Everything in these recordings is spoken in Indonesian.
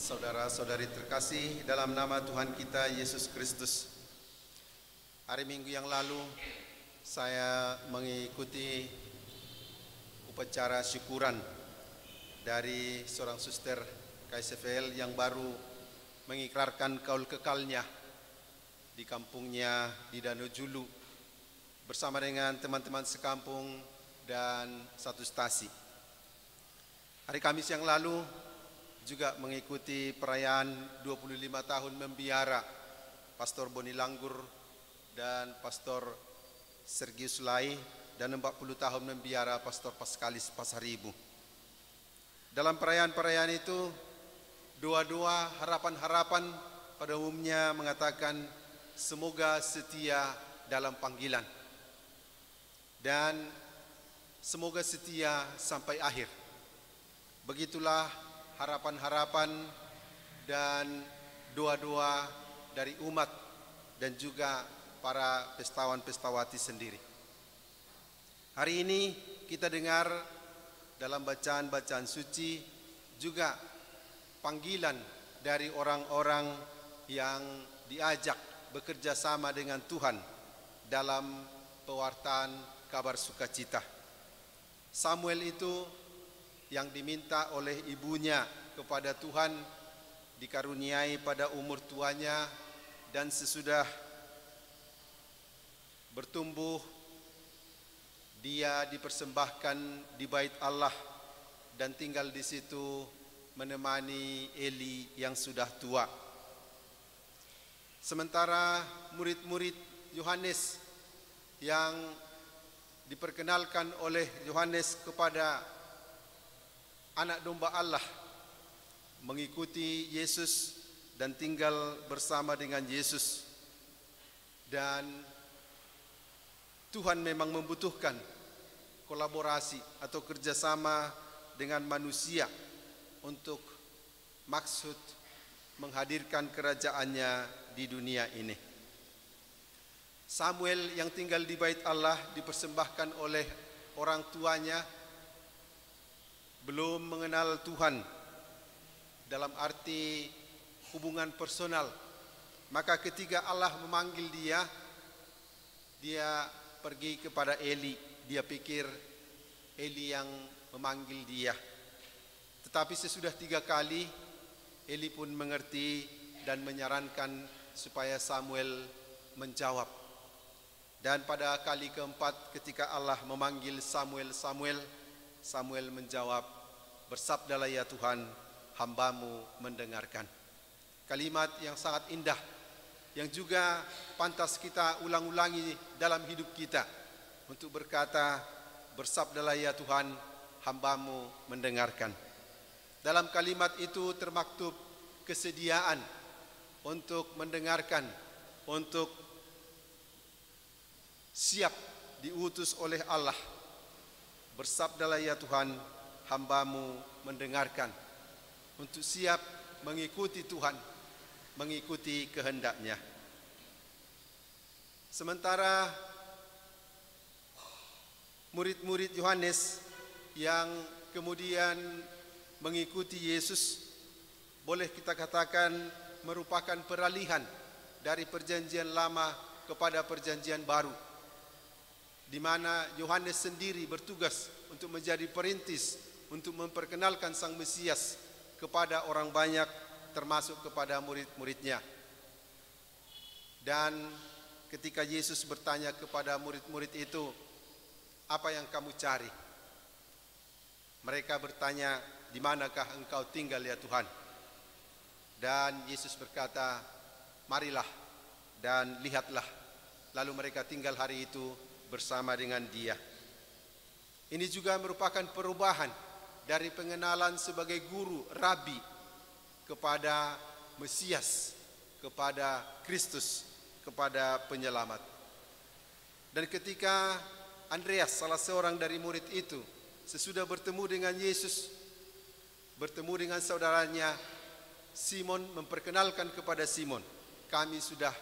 Saudara-saudari terkasih dalam nama Tuhan kita Yesus Kristus, hari Minggu yang lalu saya mengikuti upacara syukuran dari seorang suster KSFL yang baru mengikrarkan kaul kekalnya di kampungnya di Danau Julu bersama dengan teman-teman sekampung dan satu stasi. Hari Kamis yang lalu juga mengikuti perayaan 25 tahun membiara Pastor Boni Langgur dan Pastor Sergius Lai dan 40 tahun membiara Pastor Paskalis Pasaribu. Dalam perayaan-perayaan itu, doa-doa harapan-harapan pada umumnya mengatakan semoga setia dalam panggilan dan semoga setia sampai akhir. Begitulah harapan-harapan dan doa-doa dari umat dan juga para pestawan-pestawati sendiri. Hari ini kita dengar dalam bacaan-bacaan suci juga panggilan dari orang-orang yang diajak bekerja sama dengan Tuhan dalam pewartaan kabar sukacita. Samuel itu yang diminta oleh ibunya kepada Tuhan dikaruniai pada umur tuanya dan sesudah bertumbuh dia dipersembahkan di bait Allah dan tinggal di situ menemani Eli yang sudah tua. Sementara murid-murid Yohanes yang diperkenalkan oleh Yohanes kepada anak domba Allah mengikuti Yesus dan tinggal bersama dengan Yesus. Dan Tuhan memang membutuhkan kolaborasi atau kerjasama dengan manusia untuk maksud menghadirkan kerajaannya di dunia ini. Samuel yang tinggal di bait Allah dipersembahkan oleh orang tuanya belum mengenal Tuhan dalam arti hubungan personal. Maka ketika Allah memanggil dia pergi kepada Eli. Dia pikir Eli yang memanggil dia. Tetapi sesudah 3 kali Eli pun mengerti dan menyarankan supaya Samuel menjawab. Dan pada kali keempat ketika Allah memanggil Samuel, Samuel menjawab, "Bersabdalah ya Tuhan, hambamu mendengarkan." Kalimat yang sangat indah yang juga pantas kita ulang-ulangi dalam hidup kita untuk berkata, "Bersabdalah ya Tuhan, hambamu mendengarkan." Dalam kalimat itu termaktub kesediaan untuk mendengarkan, untuk siap diutus oleh Allah. Bersabdalah ya Tuhan, hambamu mendengarkan, untuk siap mengikuti Tuhan, mengikuti kehendak-Nya. Sementara murid-murid Yohanes yang kemudian mengikuti Yesus, boleh kita katakan merupakan peralihan dari perjanjian lama kepada perjanjian baru, di mana Yohanes sendiri bertugas untuk menjadi perintis untuk memperkenalkan Sang Mesias kepada orang banyak, termasuk kepada murid-muridnya. Dan ketika Yesus bertanya kepada murid-murid itu, "Apa yang kamu cari?" Mereka bertanya, "Di manakah engkau tinggal ya Tuhan?" Dan Yesus berkata, "Marilah dan lihatlah." Lalu mereka tinggal hari itu bersama dengan Dia. Ini juga merupakan perubahan dari pengenalan sebagai guru, rabi, kepada Mesias, kepada Kristus, kepada penyelamat. Dan ketika Andreas, salah seorang dari murid itu, sesudah bertemu dengan Yesus, bertemu dengan saudaranya Simon, memperkenalkan kepada Simon, "Kami sudah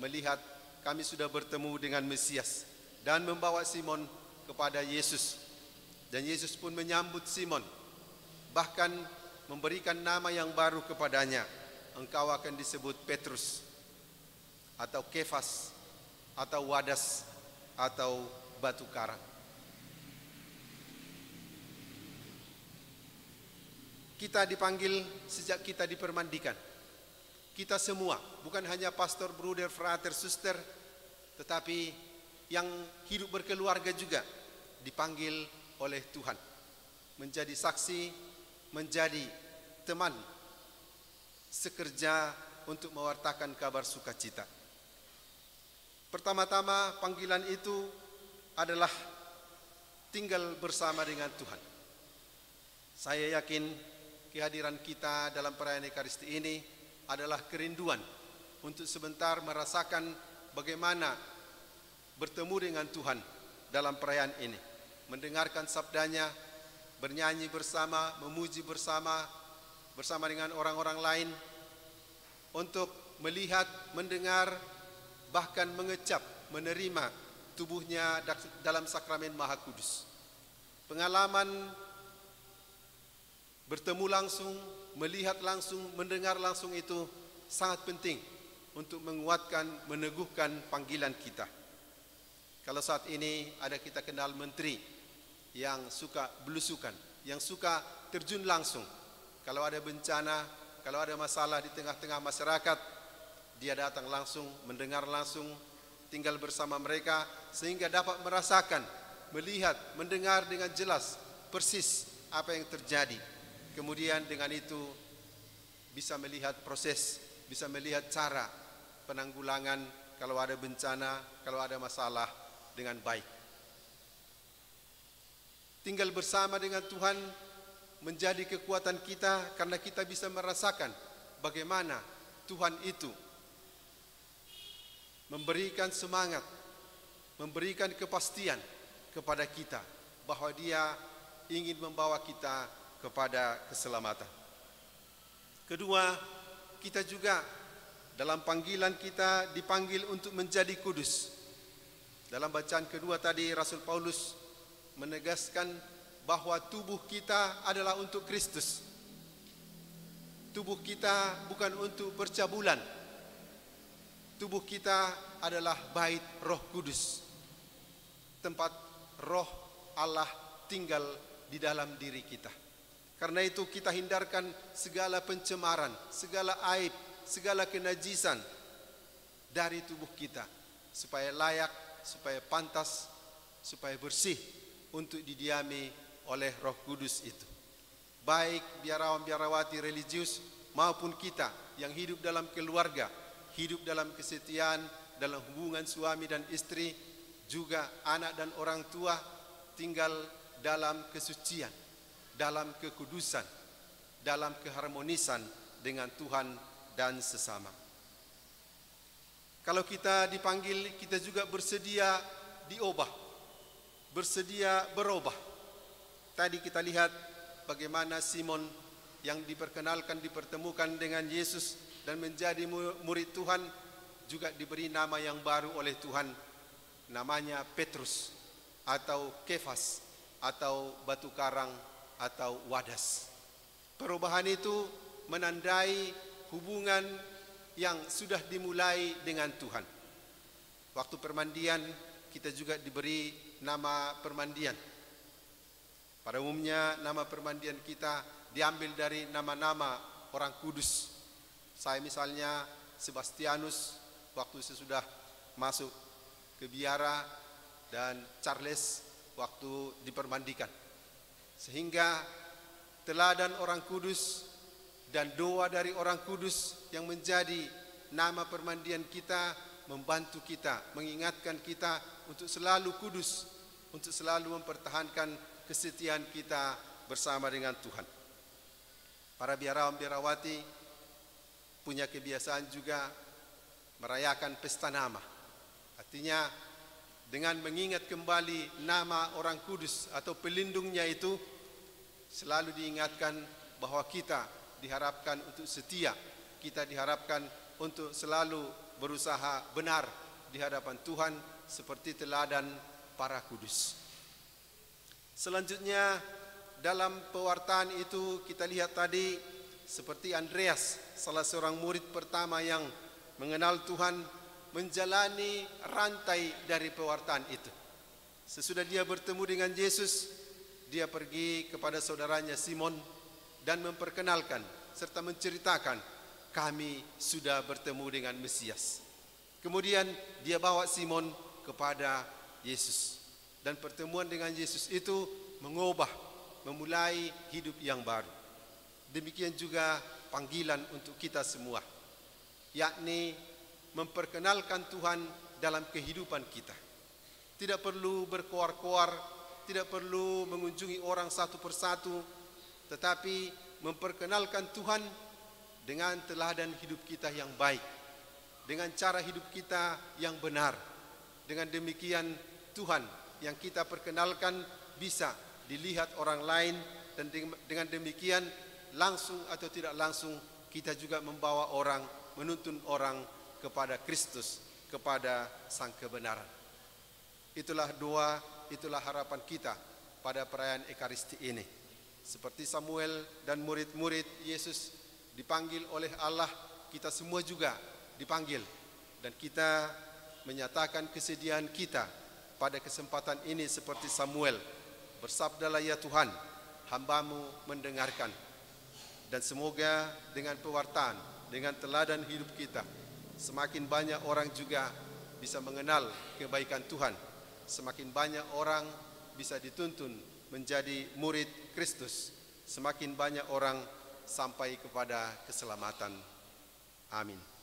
melihat, kami sudah bertemu dengan Mesias," dan membawa Simon kepada Yesus. Dan Yesus pun menyambut Simon. Bahkan memberikan nama yang baru kepadanya. Engkau akan disebut Petrus, atau Kefas, atau Wadas, atau batu karang. Kita dipanggil sejak kita dipermandikan. Kita semua, bukan hanya pastor, bruder, frater, suster, tetapi yang hidup berkeluarga juga dipanggil oleh Tuhan menjadi saksi, menjadi teman sekerja untuk mewartakan kabar sukacita. Pertama-tama panggilan itu adalah tinggal bersama dengan Tuhan. Saya yakin kehadiran kita dalam perayaan Ekaristi ini adalah kerinduan untuk sebentar merasakan bagaimana bertemu dengan Tuhan dalam perayaan ini, mendengarkan sabdanya, bernyanyi bersama, memuji bersama dengan orang-orang lain, untuk melihat, mendengar, bahkan mengecap, menerima tubuhnya dalam sakramen Maha Kudus. Pengalaman bertemu langsung, melihat langsung, mendengar langsung itu sangat penting untuk menguatkan, meneguhkan panggilan kita. Kalau saat ini ada kita kenal menteri yang suka belusukan, yang suka terjun langsung. Kalau ada bencana, kalau ada masalah di tengah-tengah masyarakat, dia datang langsung, mendengar langsung, tinggal bersama mereka, sehingga dapat merasakan, melihat, mendengar dengan jelas, persis apa yang terjadi. Kemudian dengan itu bisa melihat proses, bisa melihat cara penanggulangan kalau ada bencana, kalau ada masalah dengan baik. Tinggal bersama dengan Tuhan menjadi kekuatan kita karena kita bisa merasakan bagaimana Tuhan itu memberikan semangat, memberikan kepastian kepada kita bahwa Dia ingin membawa kita kepada keselamatan. Kedua, kita juga dalam panggilan kita dipanggil untuk menjadi kudus. Dalam bacaan kedua tadi Rasul Paulus menegaskan bahwa tubuh kita adalah untuk Kristus. Tubuh kita bukan untuk percabulan. Tubuh kita adalah bait Roh Kudus, tempat Roh Allah tinggal di dalam diri kita. Karena itu kita hindarkan segala pencemaran, segala aib, segala kenajisan dari tubuh kita, supaya layak, supaya pantas, supaya bersih untuk didiami oleh Roh Kudus itu. Baik biarawan-biarawati religius maupun kita yang hidup dalam keluarga, hidup dalam kesetiaan, dalam hubungan suami dan istri, juga anak dan orang tua, tinggal dalam kesucian, dalam kekudusan, dalam keharmonisan dengan Tuhan dan sesama. Kalau kita dipanggil, kita juga bersedia diubah, bersedia berubah. Tadi kita lihat bagaimana Simon yang diperkenalkan, dipertemukan dengan Yesus dan menjadi murid Tuhan, juga diberi nama yang baru oleh Tuhan, namanya Petrus atau Kefas atau batu karang atau Wadas. Perubahan itu menandai hubungan yang sudah dimulai dengan Tuhan. Waktu permandian kita juga diberi nama permandian. Pada umumnya nama permandian kita diambil dari nama-nama orang kudus. Saya misalnya Sebastianus waktu sesudah masuk ke biara, dan Charles waktu dipermandikan. Sehingga teladan orang kudus dan doa dari orang kudus yang menjadi nama permandian kita membantu kita, mengingatkan kita untuk selalu kudus, untuk selalu mempertahankan kesetiaan kita bersama dengan Tuhan. Para biarawan-biarawati punya kebiasaan juga merayakan pesta nama. Artinya dengan mengingat kembali nama orang kudus atau pelindungnya itu, selalu diingatkan bahwa kita diharapkan untuk setia, kita diharapkan untuk selalu berusaha benar di hadapan Tuhan seperti teladan para kudus. Selanjutnya dalam pewartaan itu kita lihat tadi seperti Andreas, salah seorang murid pertama yang mengenal Tuhan, menjalani rantai dari pewartaan itu. Sesudah dia bertemu dengan Yesus, dia pergi kepada saudaranya Simon dan memperkenalkan serta menceritakan, kami sudah bertemu dengan Mesias. Kemudian dia bawa Simon kepada Yesus. Dan pertemuan dengan Yesus itu memulai hidup yang baru. Demikian juga panggilan untuk kita semua, yakni memperkenalkan Tuhan dalam kehidupan kita. Tidak perlu berkoar-koar, tidak perlu mengunjungi orang satu persatu, tetapi memperkenalkan Tuhan dengan teladan hidup kita yang baik, dengan cara hidup kita yang benar. Dengan demikian Tuhan yang kita perkenalkan bisa dilihat orang lain, dan dengan demikian langsung atau tidak langsung kita juga membawa orang, menuntun orang kepada Kristus, kepada sang kebenaran. Itulah doa, itulah harapan kita pada perayaan Ekaristi ini. Seperti Samuel dan murid-murid Yesus dipanggil oleh Allah, kita semua juga dipanggil, dan kita menyatakan kesediaan kita pada kesempatan ini seperti Samuel. Bersabdalah ya Tuhan, hamba-Mu mendengarkan. Dan semoga dengan pewartaan, dengan teladan hidup kita, semakin banyak orang juga bisa mengenal kebaikan Tuhan. Semakin banyak orang bisa dituntun menjadi murid Kristus. Semakin banyak orang sampai kepada keselamatan. Amin.